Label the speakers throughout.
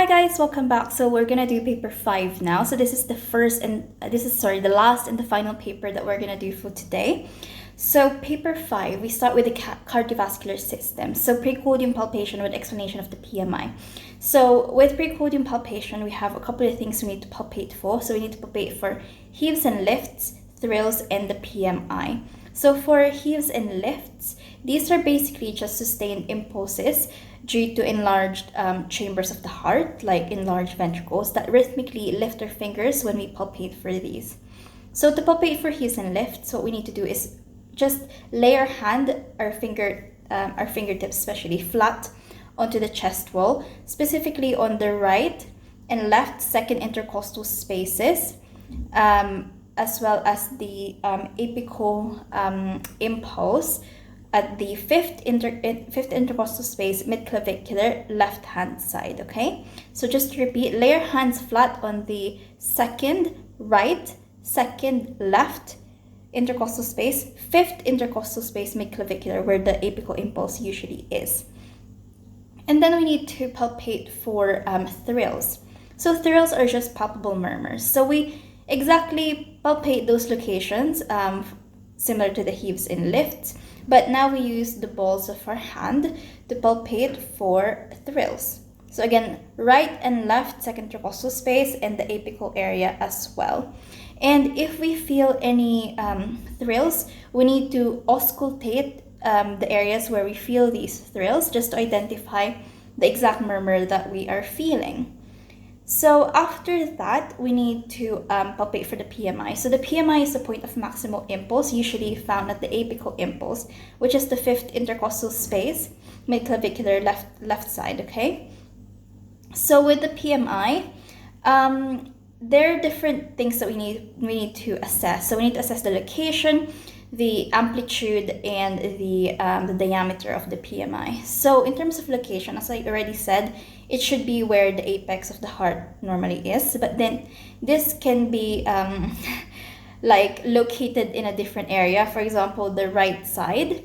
Speaker 1: Hi guys, welcome back. So we're gonna do paper 5 now. So this is the the last and the final paper that we're gonna do for today. So paper 5, we start with the cardiovascular system. So precordium palpation with explanation of the PMI. So with precordium palpation, we have a couple of things we need to palpate for. So we need to palpate for heaves and lifts, thrills, and the PMI. So for heaves and lifts, these are basically just sustained impulses due to enlarged chambers of the heart, like enlarged ventricles, that rhythmically lift our fingers when we palpate for these. So to palpate for heaves and lifts, what we need to do is just lay our hand, our fingertips especially, flat onto the chest wall, specifically on the right and left second intercostal spaces, as well as the apical impulse at the fifth intercostal space, mid-clavicular, left-hand side, okay? So just to repeat, lay your hands flat on the second right, second left intercostal space, fifth intercostal space, mid-clavicular, where the apical impulse usually is. And then we need to palpate for thrills. So thrills are just palpable murmurs. So we exactly palpate those locations, similar to the heaves and lifts, but now we use the balls of our hand to palpate for thrills. So again, right and left second intercostal space and the apical area as well. And if we feel any thrills, we need to auscultate the areas where we feel these thrills just to identify the exact murmur that we are feeling. So after that, we need to palpate for the PMI. So the PMI is the point of maximal impulse, usually found at the apical impulse, which is the fifth intercostal space, mid-clavicular left side, okay? So with the PMI, there are different things that we need to assess. So we need to assess the location, the amplitude, and the diameter of the PMI. So in terms of location, as I already said, it should be where the apex of the heart normally is, but then this can be like located in a different area, for example, the right side,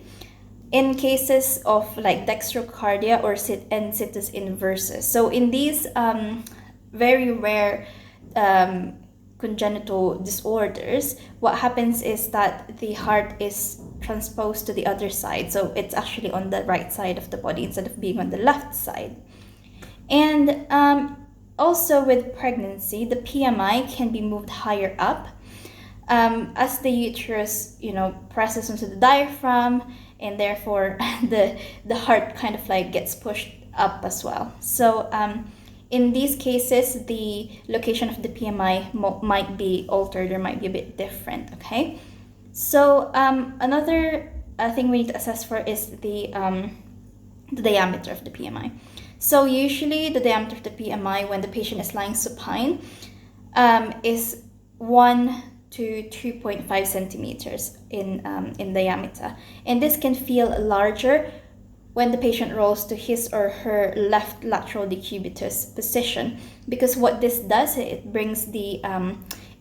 Speaker 1: in cases of like dextrocardia or situs inversus. So in these very rare congenital disorders, what happens is that the heart is transposed to the other side. So it's actually on the right side of the body instead of being on the left side. And also with pregnancy, the PMI can be moved higher up as the uterus, presses into the diaphragm, and therefore the heart kind of like gets pushed up as well. So in these cases, the location of the PMI might be altered or might be a bit different, okay? So another thing we need to assess for is the diameter of the PMI. So usually the diameter of the PMI when the patient is lying supine is 1 to 2.5 centimeters in diameter. And this can feel larger when the patient rolls to his or her left lateral decubitus position, because what this does, it brings the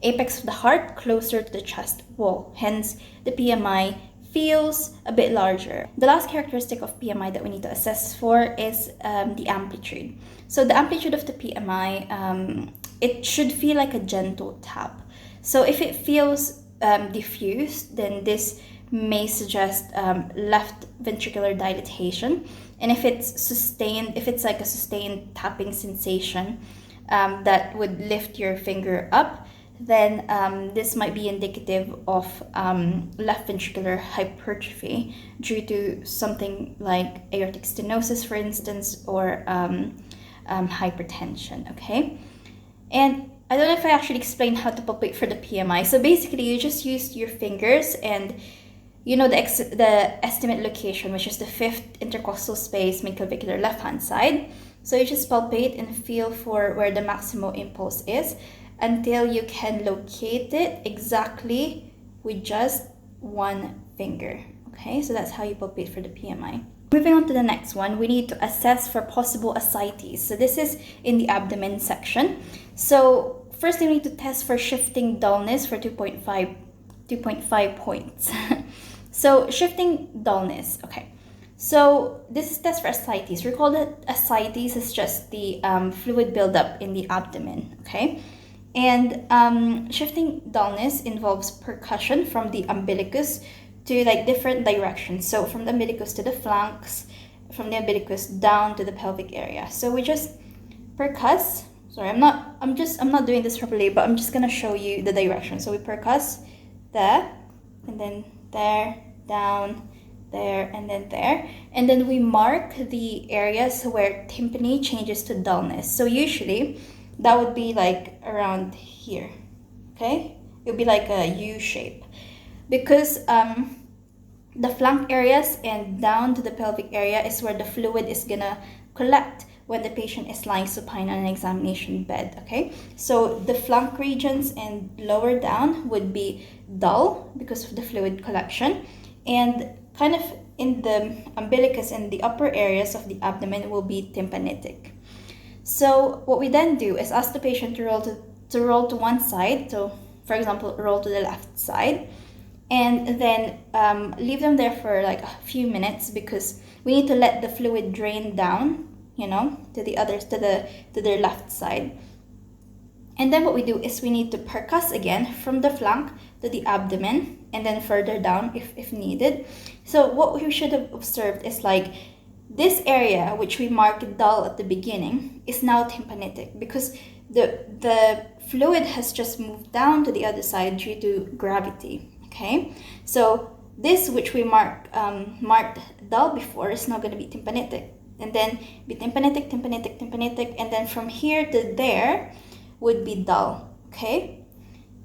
Speaker 1: apex of the heart closer to the chest wall. Hence, the PMI feels a bit larger. The last characteristic of PMI that we need to assess for is the amplitude. So the amplitude of the PMI, it should feel like a gentle tap. So if it feels diffused, then this may suggest left ventricular dilatation. And if it's sustained, if it's like a sustained tapping sensation that would lift your finger up, then this might be indicative of left ventricular hypertrophy due to something like aortic stenosis, for instance, or hypertension, okay? And I don't know if I actually explained how to palpate for the PMI. So basically, you just use your fingers and the estimate location, which is the fifth intercostal space, mid-clavicular left-hand side. So you just palpate and feel for where the maximal impulse is until you can locate it exactly with just one finger. Okay, so that's how you palpate for the PMI. Moving on to the next one, we need to assess for possible ascites. So this is in the abdomen section. So first we need to test for shifting dullness for 2.5 points. So shifting dullness, okay. So this is test for ascites. Recall that ascites is just the fluid buildup in the abdomen, okay? And shifting dullness involves percussion from the umbilicus to like different directions. So from the umbilicus to the flanks, from the umbilicus down to the pelvic area. So we just percuss. Sorry, I'm not doing this properly, but I'm just gonna show you the direction. So we percuss there, and then there, down, there, and then there. And then we mark the areas where tympany changes to dullness. So usually that would be like around here, okay? It would be like a U shape. Because the flank areas and down to the pelvic area is where the fluid is gonna collect when the patient is lying supine on an examination bed, okay? So the flank regions and lower down would be dull because of the fluid collection, and kind of in the umbilicus and the upper areas of the abdomen will be tympanitic. So what we then do is ask the patient to roll to one side, so for example, roll to the left side, and then leave them there for like a few minutes because we need to let the fluid drain down, you know, to their left side. And then what we do is we need to percuss again from the flank to the abdomen and then further down if needed. So what we should have observed is like this area, which we marked dull at the beginning, is now tympanitic because the fluid has just moved down to the other side due to gravity, okay? So this, which we marked dull before, is now going to be tympanitic. And then be tympanitic, tympanitic, tympanitic, and then from here to there would be dull, okay?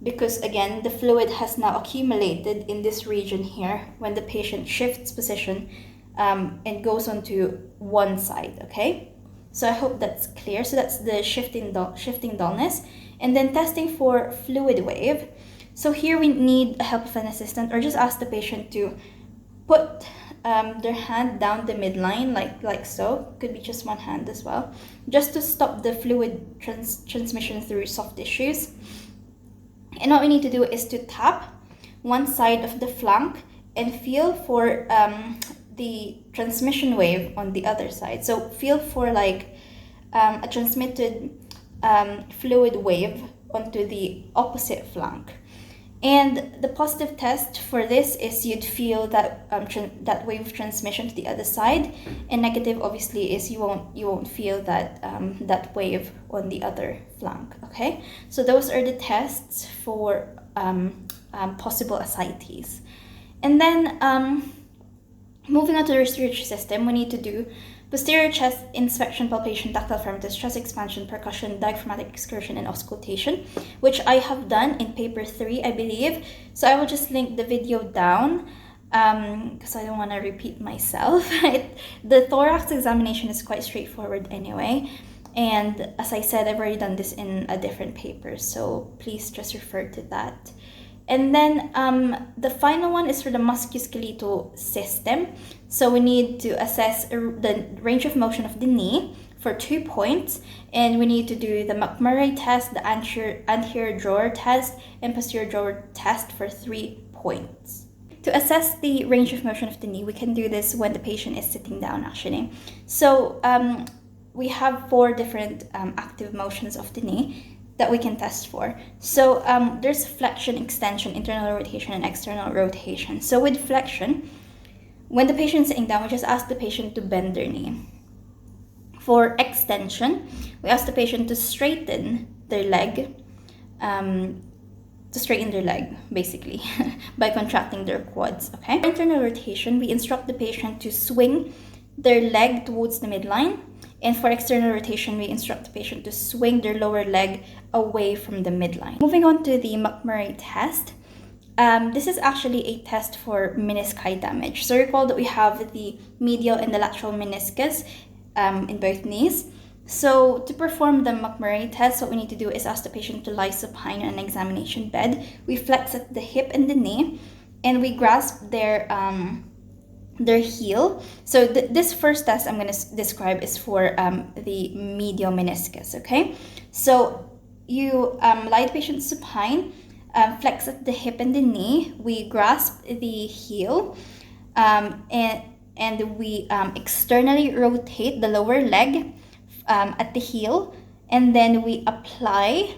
Speaker 1: Because again, the fluid has now accumulated in this region here when the patient shifts position and goes onto one side, okay? So I hope that's clear. So that's the shifting dullness. And then testing for fluid wave. So here we need the help of an assistant, or just ask the patient to put their hand down the midline like so. Could be just one hand as well, just to stop the fluid transmission through soft tissues. And what we need to do is to tap one side of the flank and feel for the transmission wave on the other side. So feel for like a transmitted fluid wave onto the opposite flank. And the positive test for this is you'd feel that that wave transmission to the other side, and negative obviously is you won't feel that that wave on the other flank. Okay, so those are the tests for possible ascites. And then moving on to the respiratory system, we need to do posterior chest inspection, palpation, tactile firmness, chest expansion, percussion, diaphragmatic excursion, and auscultation, which I have done in paper 3, I believe. So I will just link the video down because I don't want to repeat myself. The thorax examination is quite straightforward anyway. And as I said, I've already done this in a different paper, so please just refer to that. And then the final one is for the musculoskeletal system. So we need to assess the range of motion of the knee for 2 points. And we need to do the McMurry test, the anterior drawer test, and posterior drawer test for 3 points. To assess the range of motion of the knee, we can do this when the patient is sitting down actually. So we have 4 different active motions of the knee that we can test for. So there's flexion, extension, internal rotation, and external rotation. So with flexion, when the patient is sitting down, we just ask the patient to bend their knee. For extension, we ask the patient to straighten their leg, basically, by contracting their quads, okay? For internal rotation, we instruct the patient to swing their leg towards the midline. And for external rotation, we instruct the patient to swing their lower leg away from the midline. Moving on to the McMurry test. This is actually a test for menisci damage. So recall that we have the medial and the lateral meniscus in both knees. So to perform the McMurry test, what we need to do is ask the patient to lie supine on an examination bed. We flex at the hip and the knee, and we grasp their heel. So this first test I'm going to describe is for the medial meniscus, okay? So you lie the patient supine, flex at the hip and the knee, we grasp the heel, and and we externally rotate the lower leg at the heel, and then we apply,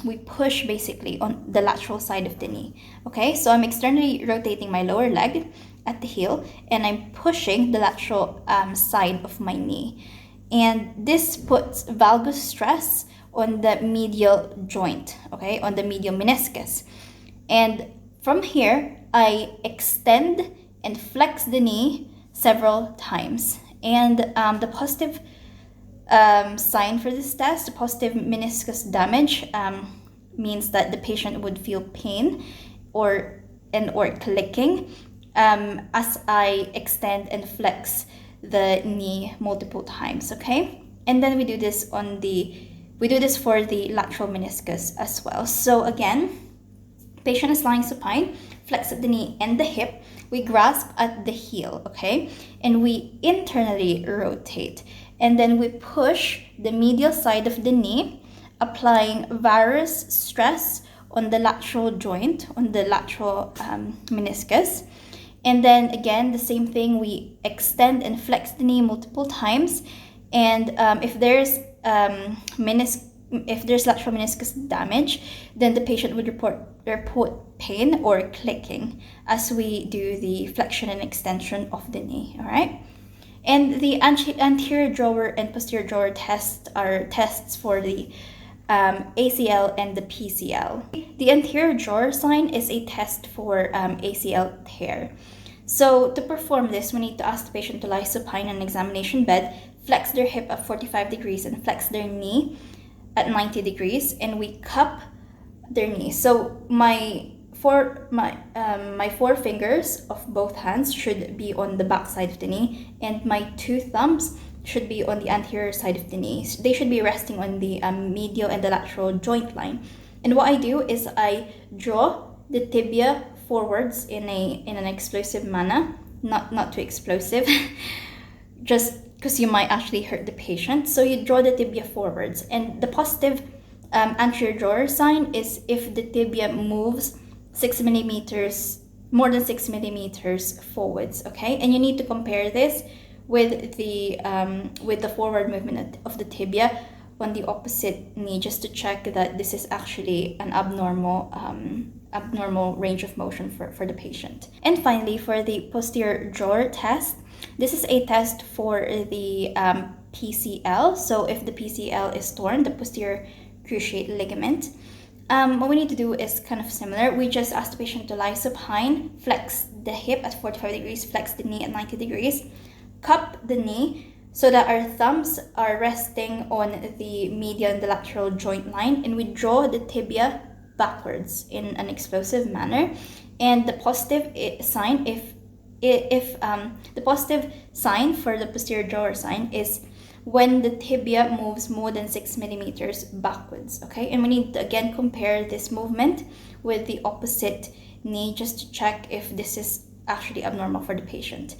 Speaker 1: we push basically on the lateral side of the knee. Okay, so I'm externally rotating my lower leg at the heel, and I'm pushing the lateral side of my knee. And this puts valgus stress on the medial joint, okay, on the medial meniscus. And from here, I extend and flex the knee several times. And the positive sign for this test, the positive meniscus damage, means that the patient would feel pain or clicking as I extend and flex the knee multiple times. Okay, and then we do this for the lateral meniscus as well. So again, patient is lying supine, flex at the knee and the hip. We grasp at the heel, okay? And we internally rotate. And then we push the medial side of the knee, applying varus stress on the lateral joint, on the lateral meniscus. And then again, the same thing, we extend and flex the knee multiple times. And if there's lateral meniscus damage, then the patient would report pain or clicking as we do the flexion and extension of the knee. All right. And the anterior drawer and posterior drawer tests are tests for the ACL and the PCL. The anterior drawer sign is a test for ACL tear. So to perform this, we need to ask the patient to lie supine on an examination bed, flex their hip at 45 degrees and flex their knee at 90 degrees, and we cup their knee. So my four fingers of both hands should be on the back side of the knee, and my two thumbs should be on the anterior side of the knee. They should be resting on the medial and the lateral joint line. And what I do is I draw the tibia forwards in an explosive manner, not too explosive, just because you might actually hurt the patient. So you draw the tibia forwards, and the positive anterior drawer sign is if the tibia moves 6 millimeters, more than 6 millimeters forwards. Okay, and you need to compare this with the forward movement of the tibia on the opposite knee, just to check that this is actually an abnormal range of motion for the patient. And finally, for the posterior drawer test, this is a test for the PCL. So if the PCL is torn, the posterior cruciate ligament, what we need to do is kind of similar. We just ask the patient to lie supine, flex the hip at 45 degrees, flex the knee at 90 degrees, cup the knee so that our thumbs are resting on the medial and the lateral joint line, and we draw the tibia backwards in an explosive manner. And the positive sign, if the positive sign for the posterior drawer sign is when the tibia moves more than 6 millimeters backwards. Okay, and we need to again compare this movement with the opposite knee just to check if this is actually abnormal for the patient.